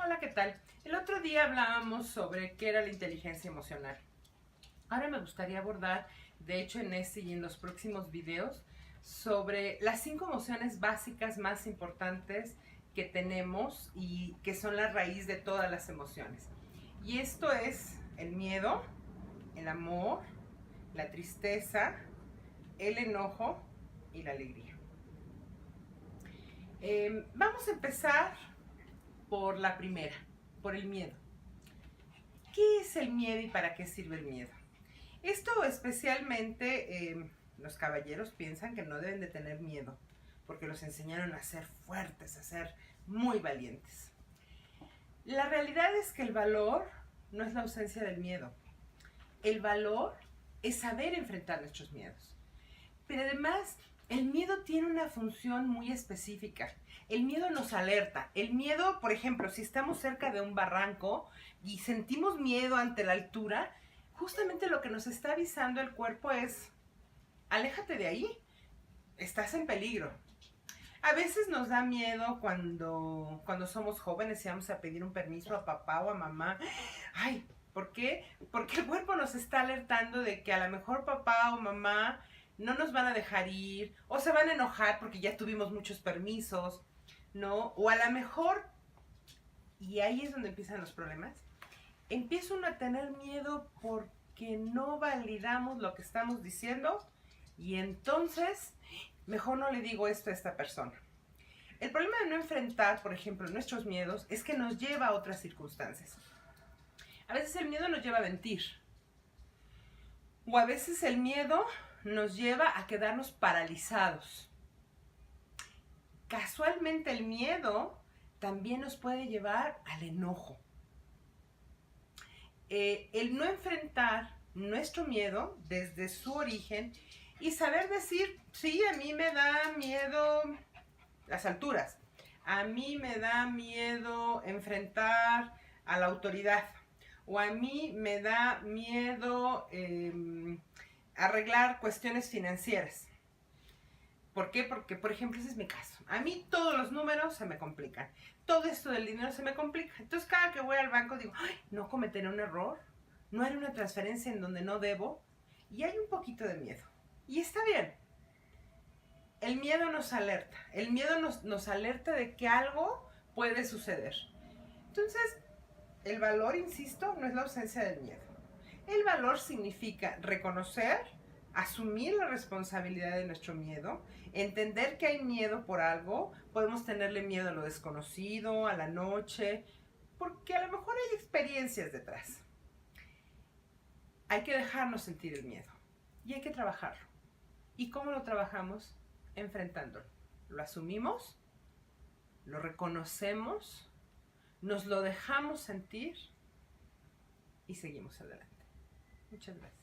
Hola, ¿qué tal? El otro día hablábamos sobre qué era la inteligencia emocional. Ahora me gustaría abordar, de hecho en este y en los próximos videos, sobre las 5 emociones básicas más importantes que tenemos y que son la raíz de todas las emociones. Y esto es el miedo, el amor, la tristeza, el enojo y la alegría. Vamos a empezar por la primera, por el miedo. ¿Qué es el miedo y para qué sirve el miedo? Esto especialmente los caballeros piensan que no deben de tener miedo, porque los enseñaron a ser fuertes, a ser muy valientes. La realidad es que el valor no es la ausencia del miedo. El valor es saber enfrentar nuestros miedos. Pero además, el miedo tiene una función muy específica. El miedo nos alerta. El miedo, por ejemplo, si estamos cerca de un barranco y sentimos miedo ante la altura, justamente lo que nos está avisando el cuerpo es, aléjate de ahí, estás en peligro. A veces nos da miedo cuando somos jóvenes y vamos a pedir un permiso a papá o a mamá. Ay, ¿por qué? Porque el cuerpo nos está alertando de que a lo mejor papá o mamá no nos van a dejar ir o se van a enojar porque ya tuvimos muchos permisos, ¿no? O a lo mejor, y ahí es donde empiezan los problemas, empieza uno a tener miedo porque no validamos lo que estamos diciendo y entonces mejor no le digo esto a esta persona. El problema de no enfrentar, por ejemplo, nuestros miedos es que nos lleva a otras circunstancias. A veces el miedo nos lleva a mentir. O a veces el miedo nos lleva a quedarnos paralizados. Casualmente el miedo también nos puede llevar al enojo. El no enfrentar nuestro miedo desde su origen y saber decir, sí, a mí me da miedo las alturas, a mí me da miedo enfrentar a la autoridad, o a mí me da miedo arreglar cuestiones financieras. ¿Por qué? Porque, por ejemplo, ese es mi caso. A mí todos los números se me complican. Todo esto del dinero se me complica. Entonces, cada que voy al banco digo, ay, no cometeré un error, no haré una transferencia en donde no debo. Y hay un poquito de miedo. Y está bien. El miedo nos alerta. El miedo nos alerta de que algo puede suceder. Entonces, el valor, insisto, no es la ausencia del miedo. El valor significa reconocer, asumir la responsabilidad de nuestro miedo, entender que hay miedo por algo, podemos tenerle miedo a lo desconocido, a la noche, porque a lo mejor hay experiencias detrás. Hay que dejarnos sentir el miedo y hay que trabajarlo. ¿Y cómo lo trabajamos? Enfrentándolo. Lo asumimos, lo reconocemos, nos lo dejamos sentir y seguimos adelante. Muchas gracias.